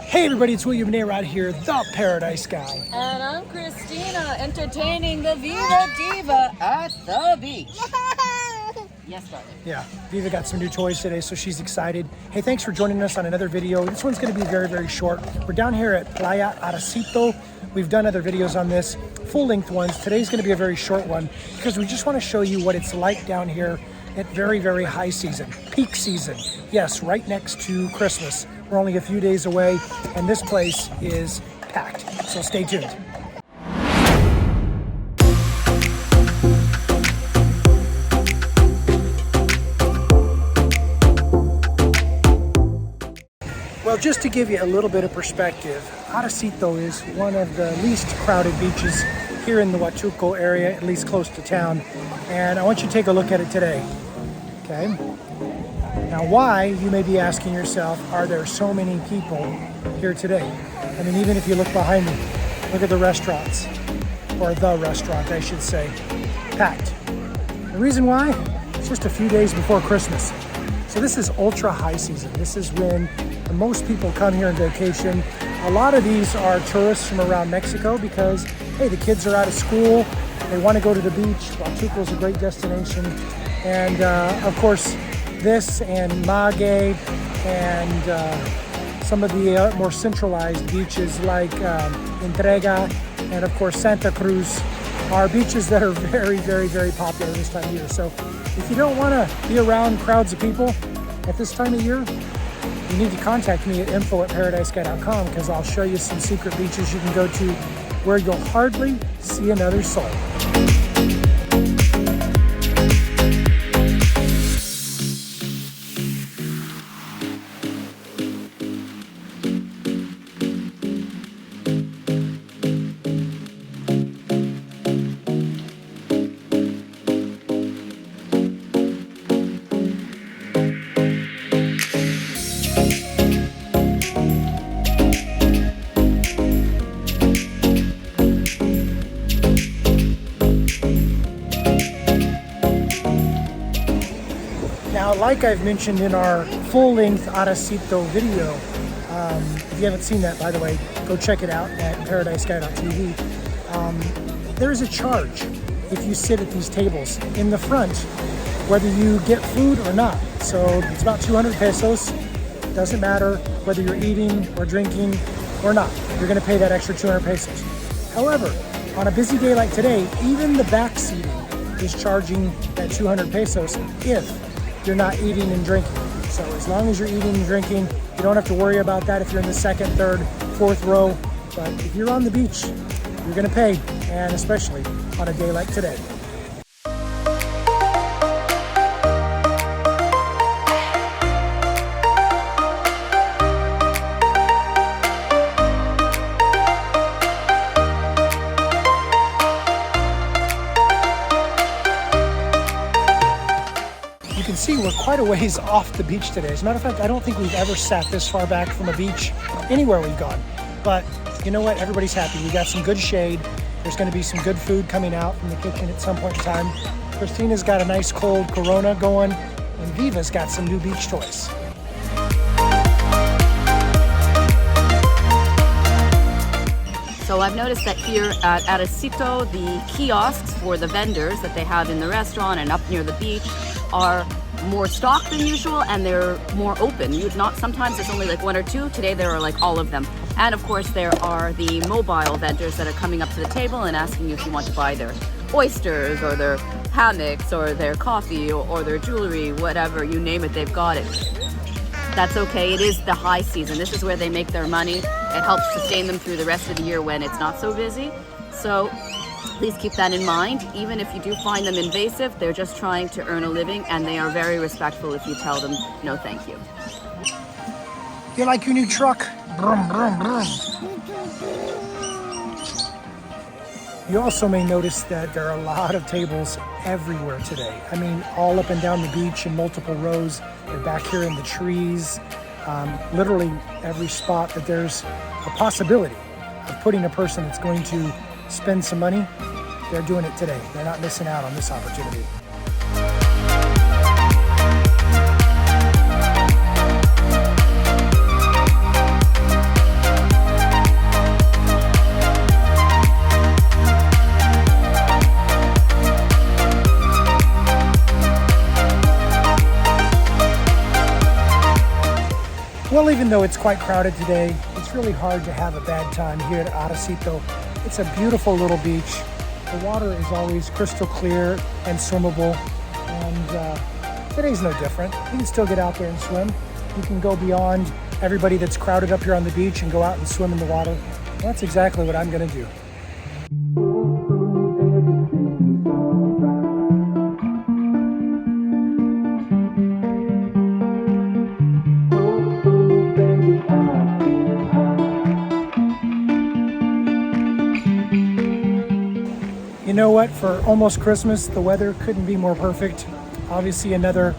Hey everybody, it's William Narod here, the Paradise Guy. And I'm Christina, entertaining the Viva Diva at the beach. Yes, darling. Yeah, Viva got some new toys today, so she's excited. Hey, thanks for joining us on another video. This one's gonna be very, very short. We're down here at Playa Arrocito. We've done other videos on this, full-length ones. Today's gonna be a very short one because we just wanna show you what it's like down here at very, very high season, peak season. Yes, right next to Christmas. We're only a few days away, and this place is packed, so stay tuned. Well, just to give you a little bit of perspective, Arrocito is one of the least crowded beaches here in the Huatulco area, at least close to town, and I want you to take a look at it today, okay? Now, why, you may be asking yourself, are there so many people here today? I mean, even if you look behind me, look at the restaurants, or the restaurant, I should say, packed. The reason why? It's just a few days before Christmas. So this is ultra high season. This is when the most people come here on vacation. A lot of these are tourists from around Mexico because, hey, the kids are out of school, they want to go to the beach. Huatulco is a great destination. And of course, this and Maguey and some of the more centralized beaches like Entrega and of course Santa Cruz are beaches that are very, very, very popular this time of year. So if you don't want to be around crowds of people at this time of year, you need to contact me at info@ParadiseGuy.com because I'll show you some secret beaches you can go to where you'll hardly see another soul. Now, like I've mentioned in our full-length Arrocito video, if you haven't seen that, by the way, go check it out at ParadiseGuy.tv. There is a charge if you sit at these tables in the front, whether you get food or not. So it's about 200 pesos. Doesn't matter whether you're eating or drinking or not. You're going to pay that extra 200 pesos. However, on a busy day like today, even the back seating is charging that 200 pesos if you're not eating and drinking. So as long as you're eating and drinking, you don't have to worry about that if you're in the second, third, fourth row. But if you're on the beach, you're gonna pay, and especially on a day like today. You can see we're quite a ways off the beach today. As a matter of fact, I don't think we've ever sat this far back from a beach anywhere we've gone. But you know what? Everybody's happy. We got some good shade. There's going to be some good food coming out from the kitchen at some point in time. Christina's got a nice cold Corona going, and Viva's got some new beach toys. So I've noticed that here at Arrocito, the kiosks for the vendors that they have in the restaurant and up near the beach are more stocked than usual, and they're more open. Sometimes there's only like one or two. Today there are like all of them. And of course there are the mobile vendors that are coming up to the table and asking you if you want to buy their oysters or their hammocks or their coffee or their jewelry, whatever, you name it, they've got it. That's okay, it is the high season. This is where they make their money. It helps sustain them through the rest of the year when it's not so busy. So please keep that in mind. Even if you do find them invasive, they're just trying to earn a living, and they are very respectful if you tell them no thank you. You like your new truck? Brum, brum, brum. You also may notice that there are a lot of tables everywhere today. I mean, all up and down the beach in multiple rows. They're back here in the trees. Literally every spot that there's a possibility of putting a person that's going to spend some money, they're doing it today. They're not missing out on this opportunity. even though it's quite crowded today, it's really hard to have a bad time here at Arrocito. It's a beautiful little beach. The water is always crystal clear and swimmable, and today's no different. You can still get out there and swim. You can go beyond everybody that's crowded up here on the beach and go out and swim in the water. And that's exactly what I'm gonna do. You know what? For almost Christmas, the weather couldn't be more perfect. Obviously another,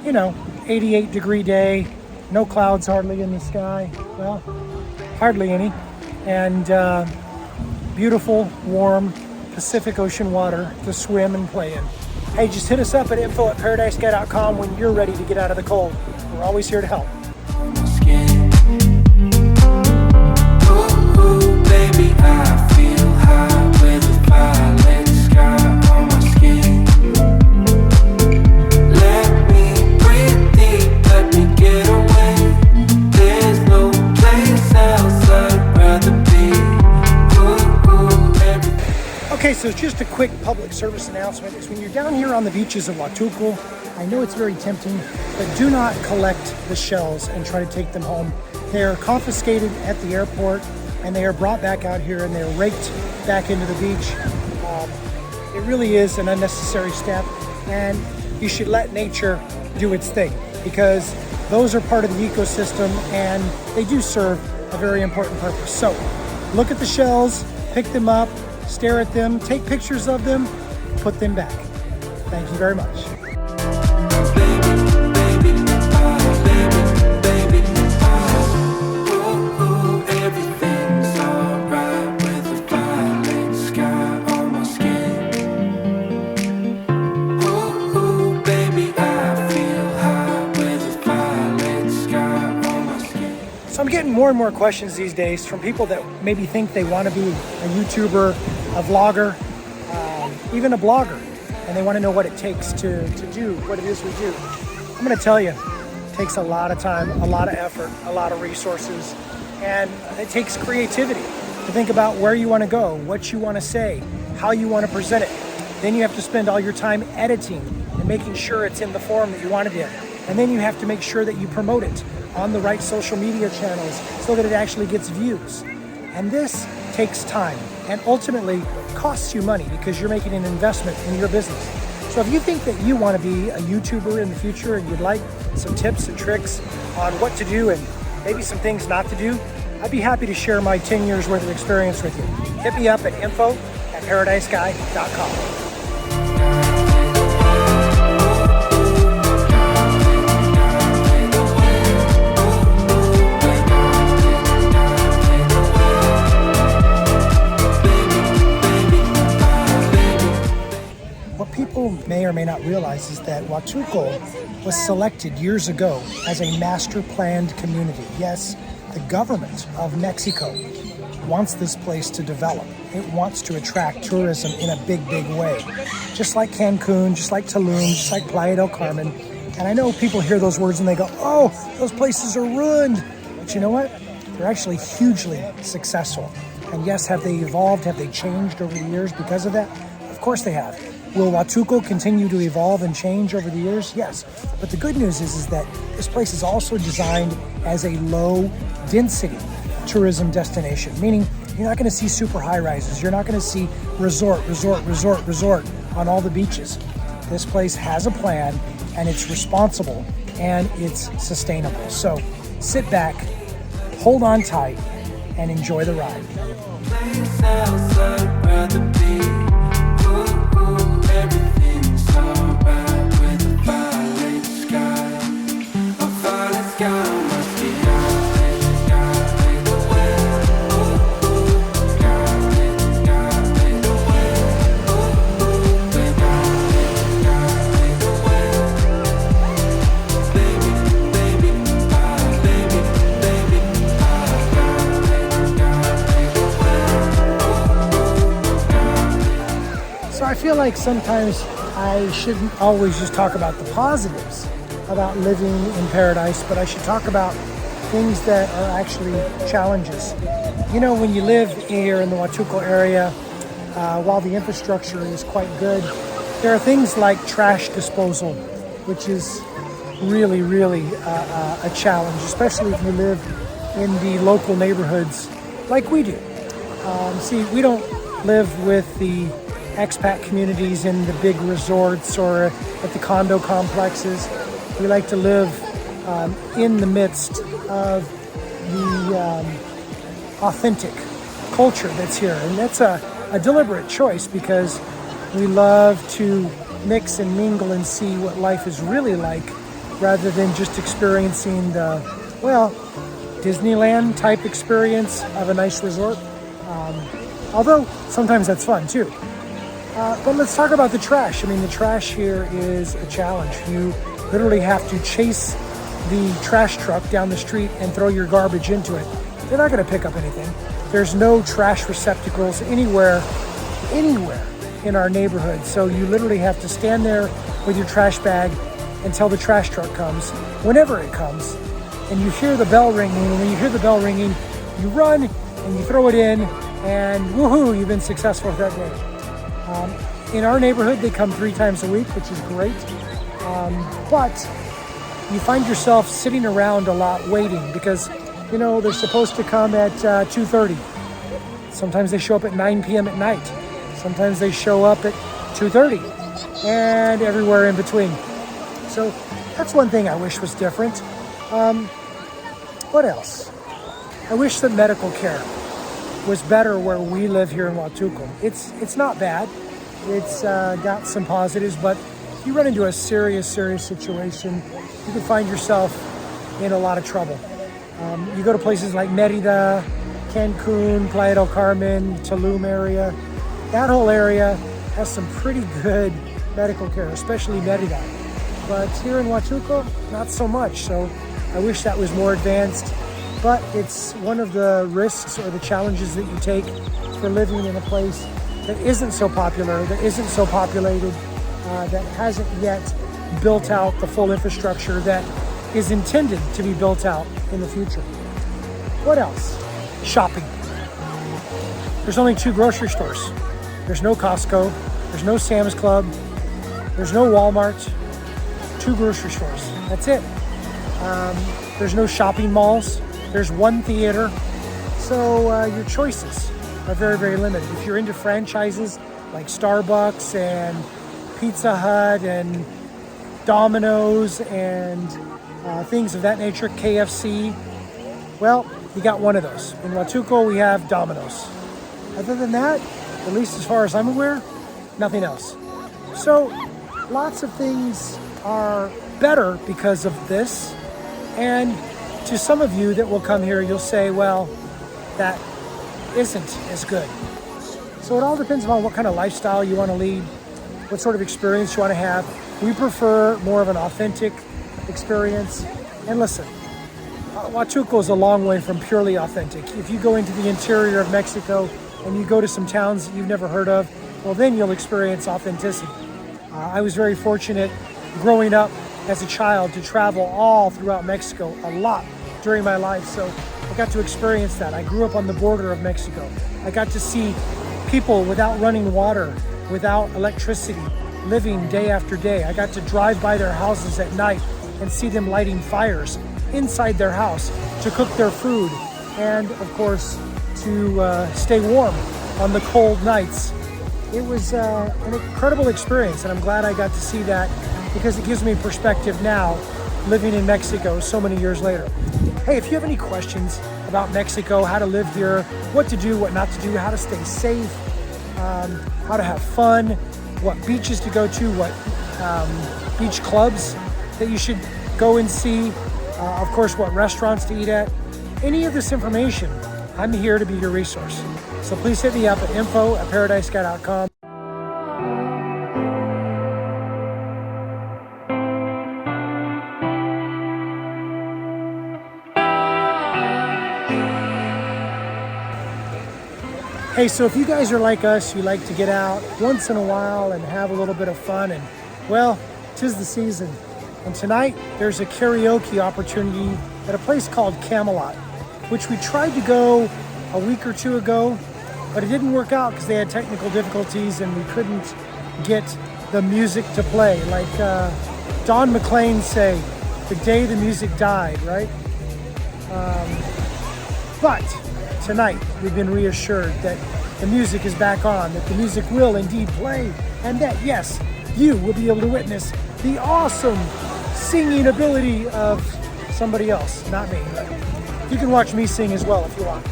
88-degree day. No clouds hardly in the sky. Well, hardly any. And beautiful, warm Pacific Ocean water to swim and play in. Hey, just hit us up at info@ParadiseGuy.com when you're ready to get out of the cold. We're always here to help. Okay, so just a quick public service announcement is when you're down here on the beaches of Huatulco, I know it's very tempting, but do not collect the shells and try to take them home. They are confiscated at the airport and they are brought back out here and they're raked back into the beach. It really is an unnecessary step, and you should let nature do its thing because those are part of the ecosystem and they do serve a very important purpose. So look at the shells, pick them up, stare at them, take pictures of them, put them back. Thank you very much. So I'm getting more and more questions these days from people that maybe think they want to be a YouTuber, a vlogger, even a blogger, and they want to know what it takes to do what it is we do. I'm going to tell you, it takes a lot of time, a lot of effort, a lot of resources, and it takes creativity to think about where you want to go, what you want to say, how you want to present it. Then you have to spend all your time editing and making sure it's in the form that you want it in. And then you have to make sure that you promote it on the right social media channels so that it actually gets views. And this takes time and ultimately costs you money because you're making an investment in your business. So if you think that you want to be a YouTuber in the future and you'd like some tips and tricks on what to do and maybe some things not to do, I'd be happy to share my 10 years worth of experience with you. Hit me up at info@ParadiseGuy.com. People may or may not realize is that Huatulco was selected years ago as a master planned community. Yes, the government of Mexico wants this place to develop. It wants to attract tourism in a big, big way. Just like Cancun, just like Tulum, just like Playa del Carmen. And I know people hear those words and they go, oh, those places are ruined. But you know what? They're actually hugely successful. And yes, have they evolved? Have they changed over the years because of that? Of course they have. Will Huatulco continue to evolve and change over the years? Yes. But the good news is that this place is also designed as a low-density tourism destination, meaning you're not going to see super high-rises. You're not going to see resort on all the beaches. This place has a plan, and it's responsible, and it's sustainable. So sit back, hold on tight, and enjoy the ride. I feel like sometimes I shouldn't always just talk about the positives about living in paradise, but I should talk about things that are actually challenges. You know, when you live here in the Huatulco area, while the infrastructure is quite good, there are things like trash disposal, which is really, really a challenge, especially if you live in the local neighborhoods like we do. See, we don't live with the expat communities in the big resorts or at the condo complexes. We like to live in the midst of the authentic culture that's here. And that's a deliberate choice because we love to mix and mingle and see what life is really like rather than just experiencing the, well, Disneyland type experience of a nice resort. Although sometimes that's fun too. But let's talk about the trash. I mean, the trash here is a challenge. You literally have to chase the trash truck down the street and throw your garbage into it. They're not going to pick up anything. There's no trash receptacles anywhere in our neighborhood. So you literally have to stand there with your trash bag until the trash truck comes, whenever it comes. And you hear the bell ringing, and when you hear the bell ringing, you run and you throw it in, and woohoo, you've been successful for that day. In our neighborhood, they come 3 times a week, which is great. But you find yourself sitting around a lot waiting because, you know, they're supposed to come at 2:30. Sometimes they show up at 9 p.m. at night. Sometimes they show up at 2:30 and everywhere in between. So that's one thing I wish was different. What else? I wish that medical care was better where we live here in Huatulco. It's not bad. It's got some positives, but if you run into a serious situation, you can find yourself in a lot of trouble. You go to places like Merida, Cancun, Playa del Carmen, Tulum area. That whole area has some pretty good medical care, especially Merida. But here in Huatulco, not so much. So I wish that was more advanced. But it's one of the risks or the challenges that you take for living in a place that isn't so popular, that isn't so populated, that hasn't yet built out the full infrastructure that is intended to be built out in the future. What else? Shopping. There's only 2 grocery stores. There's no Costco, there's no Sam's Club, there's no Walmart, 2 grocery stores. That's it. There's no shopping malls. There's 1 theater. So your choices are very, very limited. If you're into franchises like Starbucks and Pizza Hut and Domino's and things of that nature, KFC, well, you got one of those. In Huatulco, we have Domino's. Other than that, at least as far as I'm aware, nothing else. So lots of things are better because of this. And to some of you that will come here, you'll say, well, that isn't as good. So it all depends on what kind of lifestyle you want to lead, what sort of experience you want to have. We prefer more of an authentic experience. And listen, Huatulco is a long way from purely authentic. If you go into the interior of Mexico and you go to some towns that you've never heard of, well, then you'll experience authenticity. I was very fortunate growing up as a child to travel all throughout Mexico a lot during my life. So I got to experience that. I grew up on the border of Mexico. I got to see people without running water, without electricity, living day after day. I got to drive by their houses at night and see them lighting fires inside their house to cook their food and, of course, to stay warm on the cold nights. It was an incredible experience, and I'm glad I got to see that because it gives me perspective now living in Mexico so many years later. Hey, if you have any questions about Mexico, how to live here, what to do, what not to do, how to stay safe, how to have fun, what beaches to go to, what beach clubs that you should go and see, of course, what restaurants to eat at, any of this information, I'm here to be your resource. So please hit me up at info@ParadiseGuy.com. Hey, so if you guys are like us, you like to get out once in a while and have a little bit of fun, and well, 'tis the season. And tonight, there's a karaoke opportunity at a place called Camelot, which we tried to go a week or two ago, but it didn't work out because they had technical difficulties and we couldn't get the music to play. Like Don McLean say, the day the music died, right? But tonight we've been reassured that the music is back on, that the music will indeed play, and that yes, you will be able to witness the awesome singing ability of somebody else, not me. You can watch me sing as well if you want.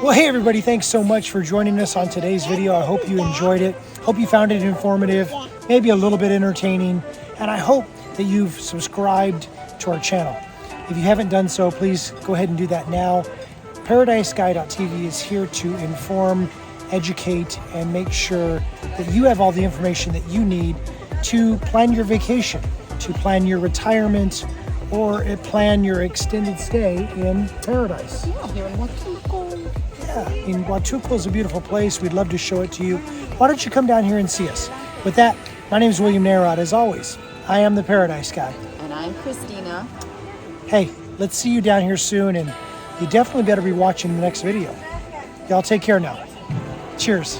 Well, hey everybody, thanks so much for joining us on today's video. I hope you enjoyed it. Hope you found it informative, maybe a little bit entertaining, and I hope that you've subscribed to our channel. If you haven't done so, please go ahead and do that now. ParadiseGuy.tv is here to inform, educate, and make sure that you have all the information that you need to plan your vacation, to plan your retirement, or plan your extended stay in paradise. Yeah, here in Huatulco. Yeah, in Huatulco is a beautiful place. We'd love to show it to you. Why don't you come down here and see us? With that, my name is William Narod. As always, I am the Paradise Guy. And I'm Christina. Hey, let's see you down here soon, and you definitely better be watching the next video. Y'all take care now. Cheers.